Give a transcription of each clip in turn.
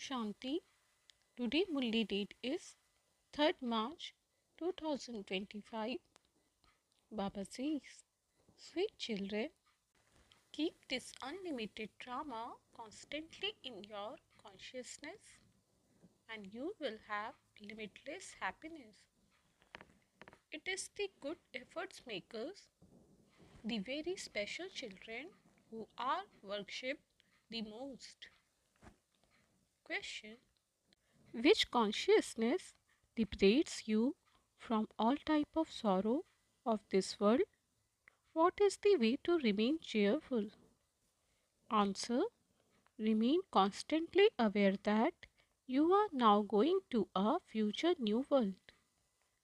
Shanti. Today Murli date is 3rd March 2025. Baba says, sweet children, keep this unlimited drama constantly in your consciousness and you will have limitless happiness. It is the good efforts makers, the very special children who are worshipped the most. Question: which consciousness liberates you from all type of sorrow of this world? What is the way to remain cheerful? Answer: remain constantly aware that you are now going to a future new world.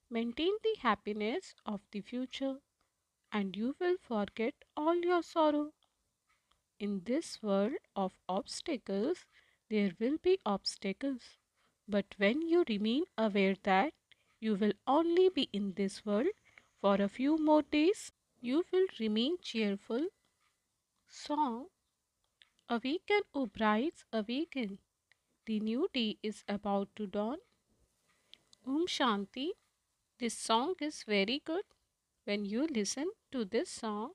Maintain the happiness of the future and you will forget all your sorrow. In this world of obstacles, there will be obstacles. But when you remain aware that you will only be in this world for a few more days, you will remain cheerful. Song: Awaken, O brides, awaken. The new day is about to dawn. Shanti. This song is very good. When you listen to this song,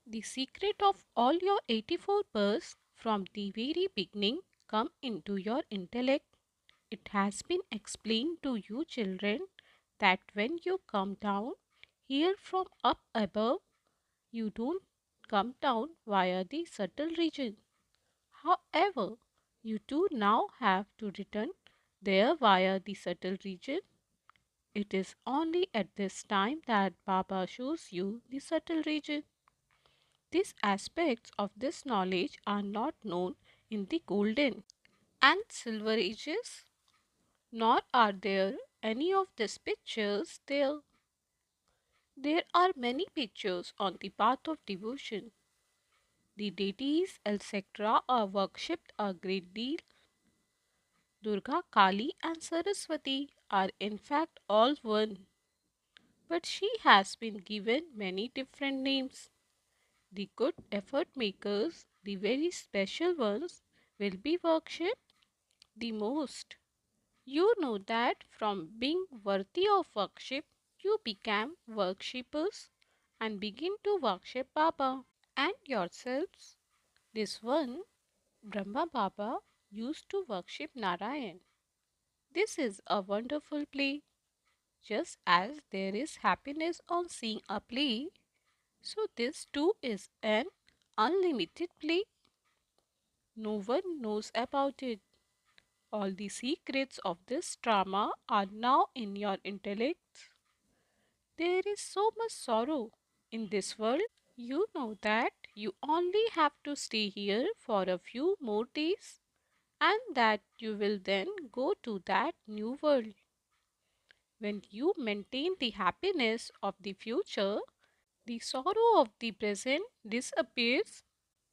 the secret of all your 84 births from the very beginning come into your intellect. It has been explained to you children that when you come down here from up above, you don't come down via the subtle region. However, you do now have to return there via the subtle region. It is only at this time that Baba shows you the subtle region. These aspects of this knowledge are not known in the golden and silver ages, nor are there any of these pictures there. There are many pictures on the path of devotion. The deities etc. are worshipped a great deal. Durga, Kali and Saraswati are in fact all one, but she has been given many different names. The good effort makers, the very special ones, will be worshipped the most. You know that from being worthy of worship, you became worshippers and begin to worship Baba and yourselves. This one, Brahma Baba, used to worship Narayan. This is a wonderful play. Just as there is happiness on seeing a play, so this too is an unlimited play. No one knows about it. All the secrets of this drama are now in your intellect. There is so much sorrow in this world. You know that you only have to stay here for a few more days and that you will then go to that new world. When you maintain the happiness of the future, the sorrow of the present disappears.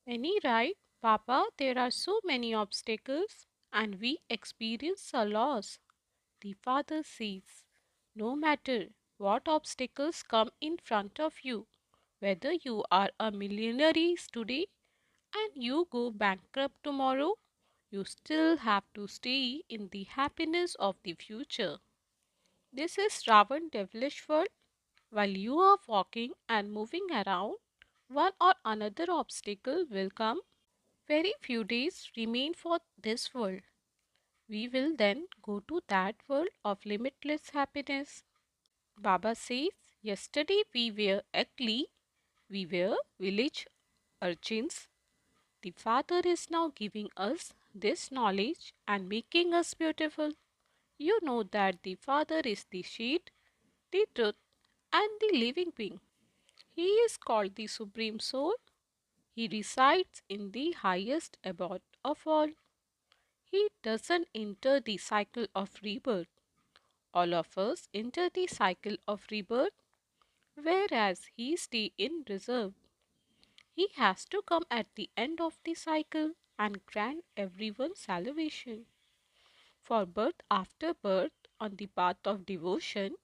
Any right, Papa, there are so many obstacles and we experience a loss. The father says, no matter what obstacles come in front of you, whether you are a millionaire today and you go bankrupt tomorrow, you still have to stay in the happiness of the future. This is Ravan devilish world. While you are walking and moving around, one or another obstacle will come. Very few days remain for this world. We will then go to that world of limitless happiness. Baba says, yesterday we were ugly, we were village urchins. The Father is now giving us this knowledge and making us beautiful. You know that the Father is the seed, the truth, and the living being. He is called the Supreme Soul. He resides in the highest abode of all. He doesn't enter the cycle of rebirth. All of us enter the cycle of rebirth, whereas he stays in reserve. He has to come at the end of the cycle and grant everyone salvation. For birth after birth on the path of devotion,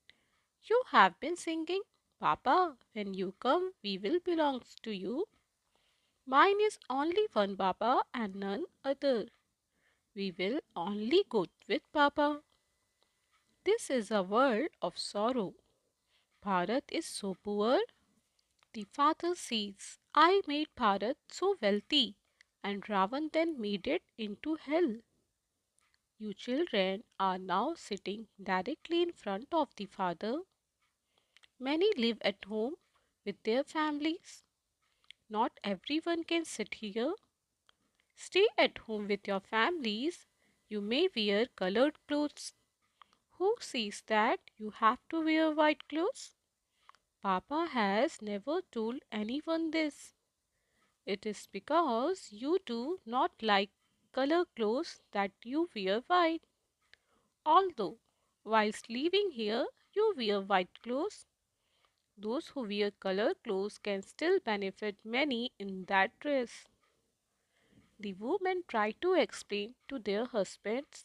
you have been singing, Papa, when you come, we will belong to you. Mine is only one Baba and none other. We will only go with Papa. This is a world of sorrow. Bharat is so poor. The father says, I made Bharat so wealthy, and Ravan then made it into hell. You children are now sitting directly in front of the father. Many live at home with their families. Not everyone can sit here. Stay at home with your families. You may wear colored clothes. Who says that you have to wear white clothes? Papa has never told anyone this. It is because you do not like color clothes that you wear white. Although, whilst living here, you wear white clothes. Those who wear color clothes can still benefit many in that dress. The women try to explain to their husbands,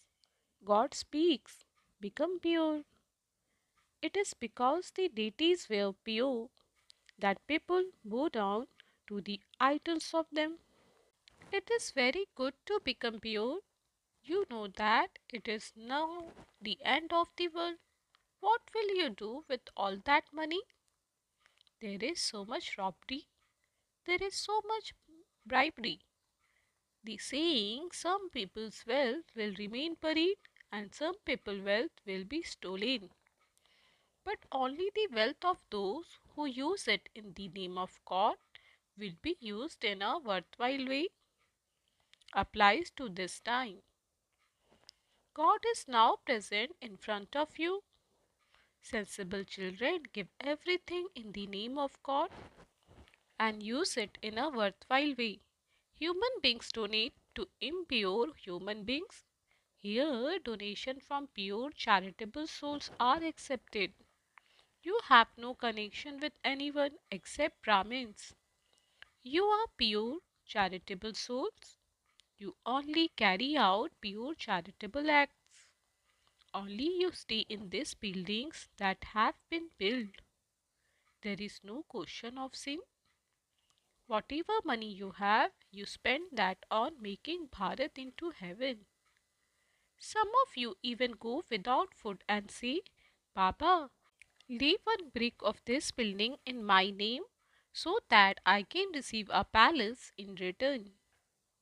God speaks, become pure. It is because the deities were pure that people bow down to the idols of them. It is very good to become pure. You know that it is now the end of the world. What will you do with all that money? There is so much robbery, there is so much bribery. The saying, some people's wealth will remain buried and some people's wealth will be stolen. But only the wealth of those who use it in the name of God will be used in a worthwhile way. Applies to this time. God is now present in front of you. Sensible children give everything in the name of God and use it in a worthwhile way. Human beings donate to impure human beings. Here, donation from pure charitable souls are accepted. You have no connection with anyone except Brahmins. You are pure charitable souls. You only carry out pure charitable acts. Only you stay in these buildings that have been built. There is no question of sin. Whatever money you have, you spend that on making Bharat into heaven. Some of you even go without food and say, Baba, leave one brick of this building in my name so that I can receive a palace in return.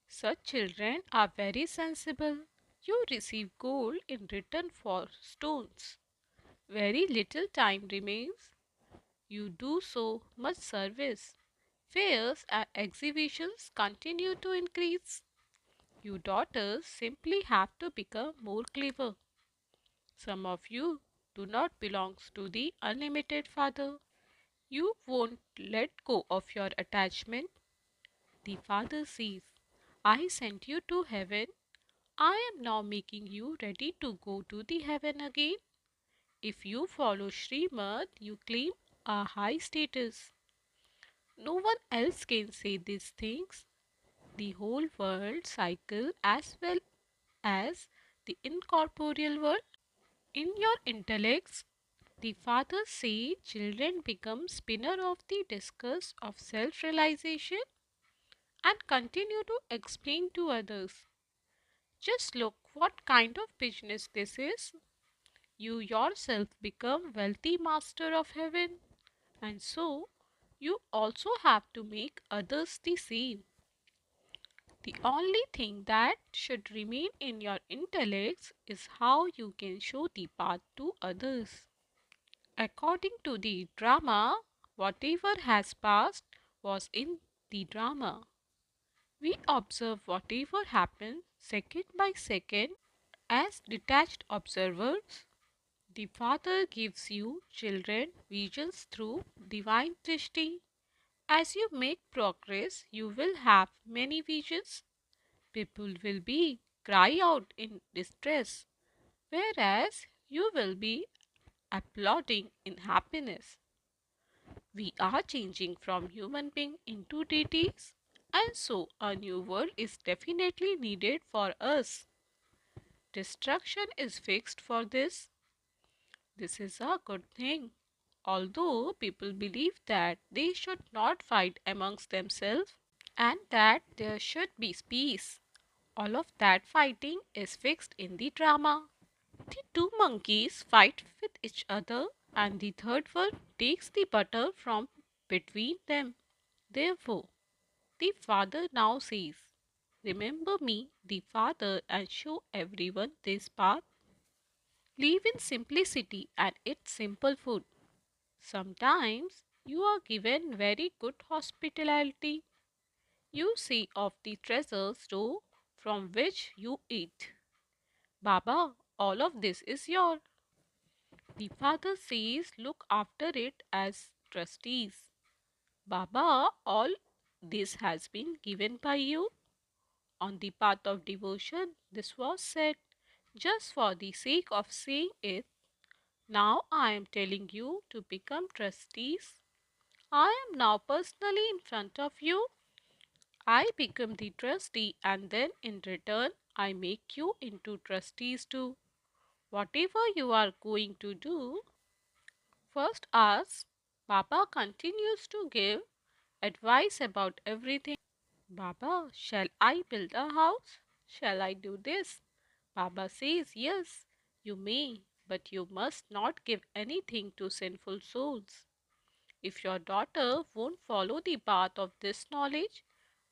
Such children are very sensible. You receive gold in return for stones. Very little time remains. You do so much service. Fairs and exhibitions continue to increase. You daughters simply have to become more clever. Some of you do not belong to the unlimited father. You won't let go of your attachment. The father says, I sent you to heaven. I am now making you ready to go to the heaven again. If you follow Srimad, you claim a high status. No one else can say these things. The whole world cycle as well as the incorporeal world. In your intellects, the fathers say children become spinner of the discus of self-realization and continue to explain to others. Just look what kind of business this is. You yourself become wealthy master of heaven, and so you also have to make others the same. The only thing that should remain in your intellects is how you can show the path to others. According to the drama, whatever has passed was in the drama. We observe whatever happens second by second as detached observers. The Father gives you, children, visions through divine drishti. As you make progress, you will have many visions. People will be cry out in distress, whereas you will be applauding in happiness. We are changing from human being into deities, and so a new world is definitely needed for us. Destruction is fixed for this. This is a good thing. Although people believe that they should not fight amongst themselves and that there should be peace. All of that fighting is fixed in the drama. The two monkeys fight with each other, and the third one takes the butter from between them. Therefore, the father now says, remember me, the father, and show everyone this path. Live in simplicity and eat simple food. Sometimes you are given very good hospitality. You see of the treasure store from which you eat. Baba, all of this is yours. The father says, look after it as trustees. Baba, all this has been given by you. On the path of devotion, this was said just for the sake of saying it. Now I am telling you to become trustees. I am now personally in front of you. I become the trustee, and then in return I make you into trustees too. Whatever you are going to do, first ask. Baba continues to give advice about everything. Baba, shall I build a house? Shall I do this? Baba says, yes, you may, but you must not give anything to sinful souls. If your daughter won't follow the path of this knowledge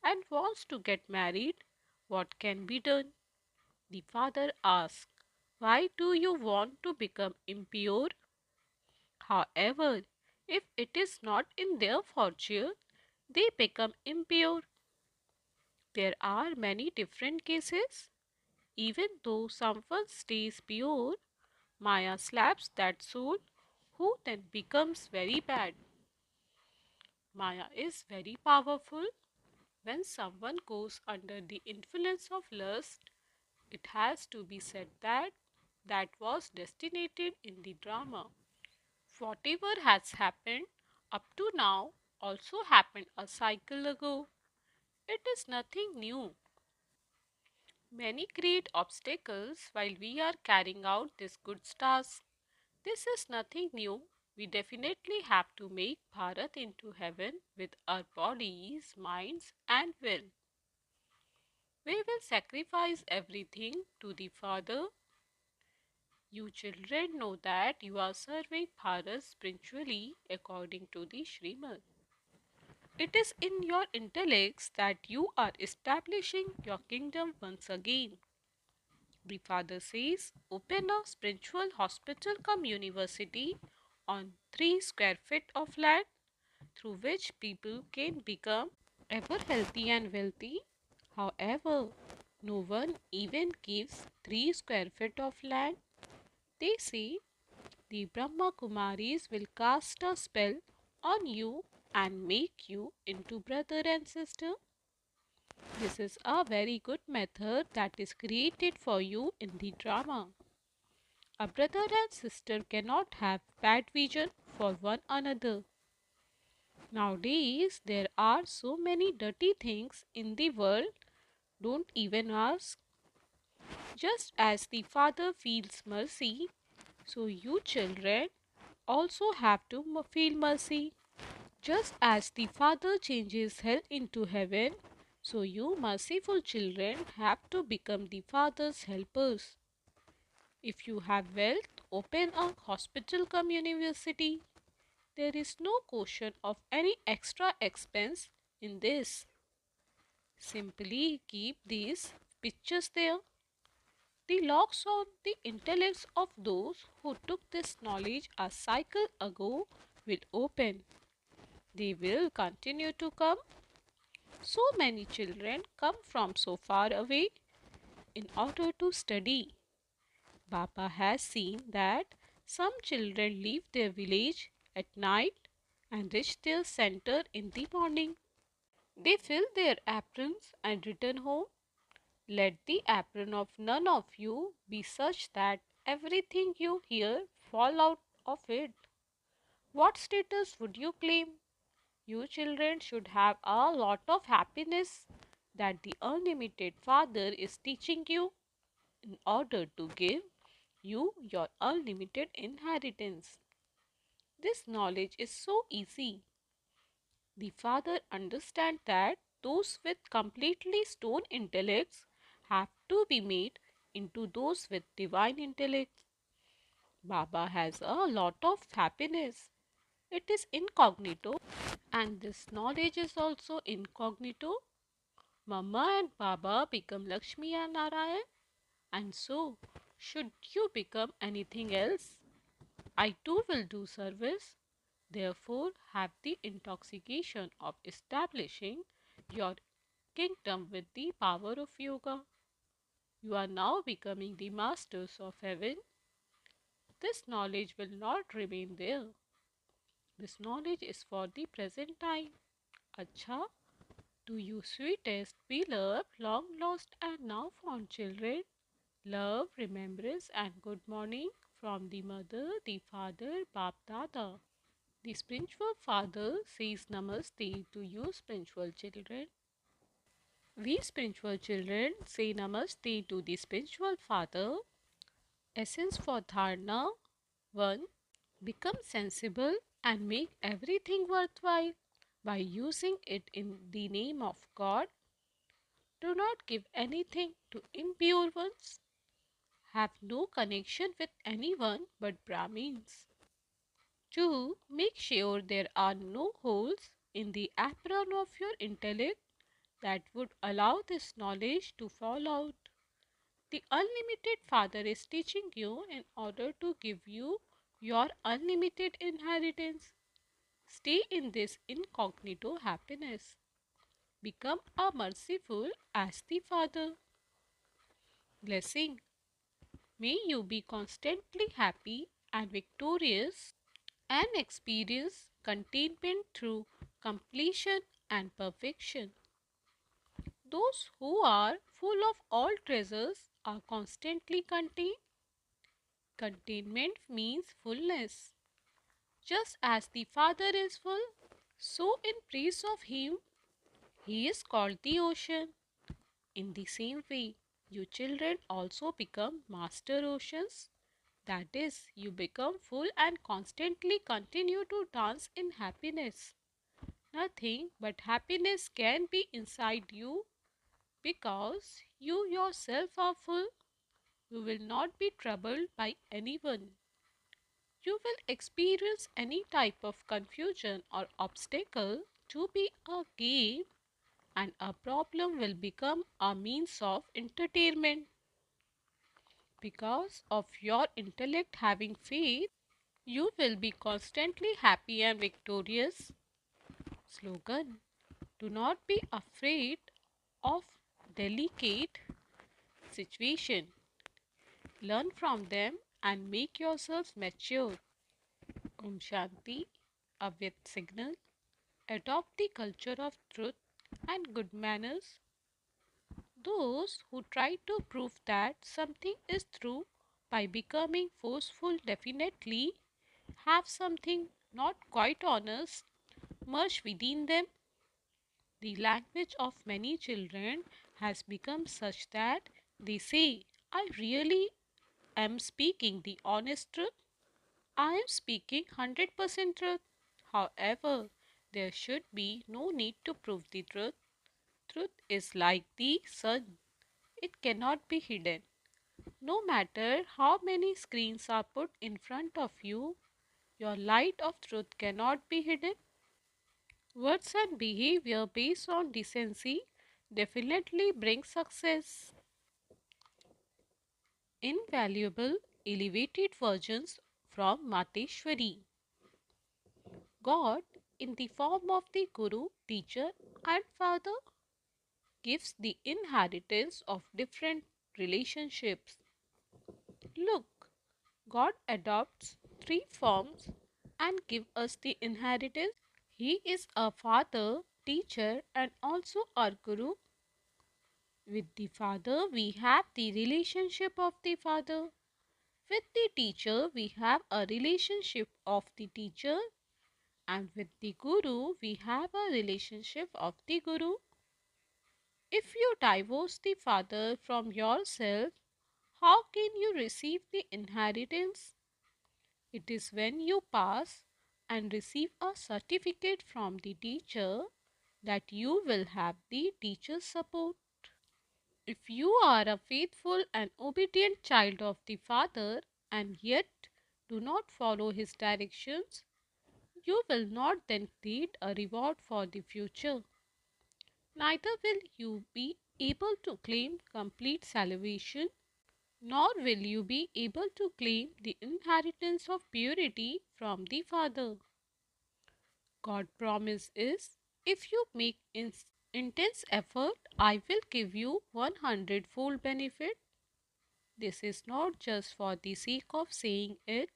and wants to get married, what can be done? The father asks, why do you want to become impure? However, if it is not in their fortune, they become impure. There are many different cases. Even though someone stays pure, Maya slaps that soul who then becomes very bad. Maya is very powerful. When someone goes under the influence of lust, it has to be said that that was destinated in the drama. Whatever has happened up to now also happened a cycle ago. It is nothing new. Many create obstacles while we are carrying out this good task. This is nothing new. We definitely have to make Bharat into heaven with our bodies, minds, and will. We will sacrifice everything to the Father. You children know that you are serving Bharat spiritually according to the Srimad. It is in your intellects that you are establishing your kingdom once again. The father says, open a spiritual hospital come university on 3 square feet of land through which people can become ever healthy and wealthy. However, no one even gives 3 square feet of land. They say the Brahmakumaris will cast a spell on you and make you into brother and sister. This is a very good method that is created for you in the drama. A brother and sister cannot have bad vision for one another. Nowadays, there are so many dirty things in the world, don't even ask. Just as the father feels mercy, so you children also have to feel mercy. Just as the father changes hell into heaven, so you merciful children have to become the father's helpers. If you have wealth, open a hospital come university. There is no question of any extra expense in this. Simply keep these pictures there. The locks on the intellects of those who took this knowledge a cycle ago will open. They will continue to come. So many children come from so far away in order to study. Baba has seen that some children leave their village at night and reach their center in the morning. They fill their aprons and return home. Let the apron of none of you be such that everything you hear fall out of it. What status would you claim? You children should have a lot of happiness that the unlimited Father is teaching you in order to give you your unlimited inheritance. This knowledge is so easy. The Father understands that those with completely stone intellects have to be made into those with divine intellect. Baba has a lot of happiness. It is incognito, and this knowledge is also incognito. Mama and Baba become Lakshmi and Narayan, and so should you become anything else, I too will do service. Therefore, have the intoxication of establishing your kingdom with the power of yoga. You are now becoming the masters of heaven. This knowledge will not remain there. This knowledge is for the present time. Acha, do you sweetest, beloved, long lost and now found children, love, remembrance and good morning from the mother, the father, Bap Dada. The spiritual father says namaste to you spiritual children. We spiritual children say namaste to the spiritual father. Essence for dharana 1. Become sensible and make everything worthwhile by using it in the name of God. Do not give anything to impure ones. Have no connection with anyone but Brahmins. 2. Make sure there are no holes in the apron of your intellect that would allow this knowledge to fall out. The unlimited Father is teaching you in order to give you your unlimited inheritance. Stay in this incognito happiness. Become a merciful as the Father. Blessing. May you be constantly happy and victorious and experience contentment through completion and perfection. Those who are full of all treasures are constantly contained. Containment means fullness. Just as the Father is full, so in praise of Him, He is called the ocean. In the same way, you children also become master oceans. That is, you become full and constantly continue to dance in happiness. Nothing but happiness can be inside you because you yourself are full. You will not be troubled by anyone. You will experience any type of confusion or obstacle to be a game, and a problem will become a means of entertainment. Because of your intellect having faith, you will be constantly happy and victorious. Slogan: do not be afraid of delicate situation. Learn from them and make yourselves mature. Om Shanti, Avyat signal. Adopt the culture of truth and good manners. Those who try to prove that something is true by becoming forceful definitely have something not quite honest merged within them. The language of many children has become such that they say, I really am speaking the honest truth. I am speaking 100% truth. However, there should be no need to prove the truth. Truth is like the sun. It cannot be hidden. No matter how many screens are put in front of you, your light of truth cannot be hidden. Words and behavior based on decency definitely bring success. Invaluable elevated versions from Mateshwari. God, in the form of the Guru, teacher, and Father, gives the inheritance of different relationships. Look, God adopts three forms and gives us the inheritance. He is a father, teacher, and also our Guru. With the Father, we have the relationship of the Father. With the teacher, we have a relationship of the teacher. And with the Guru, we have a relationship of the Guru. If you divorce the Father from yourself, how can you receive the inheritance? It is when you pass and receive a certificate from the teacher that you will have the teacher's support. If you are a faithful and obedient child of the Father and yet do not follow his directions, you will not then create a reward for the future. Neither will you be able to claim complete salvation, nor will you be able to claim the inheritance of purity from the Father. God's promise is, if you make intense effort, I will give you 100-fold benefit. This is not just for the sake of saying it,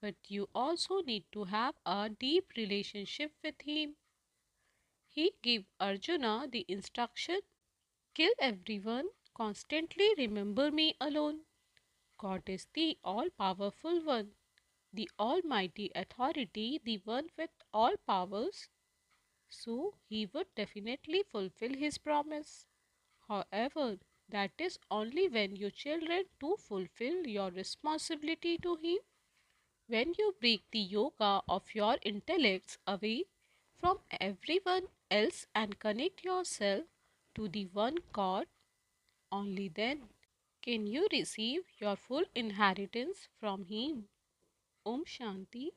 but you also need to have a deep relationship with Him. He gave Arjuna the instruction, kill everyone, constantly remember me alone. God is the all powerful one, the almighty authority, the one with all powers. So he would definitely fulfill his promise. However, that is only when your children do fulfill your responsibility to him. When you break the yoga of your intellects away from everyone else and connect yourself to the one God, only then can you receive your full inheritance from him. Om Shanti.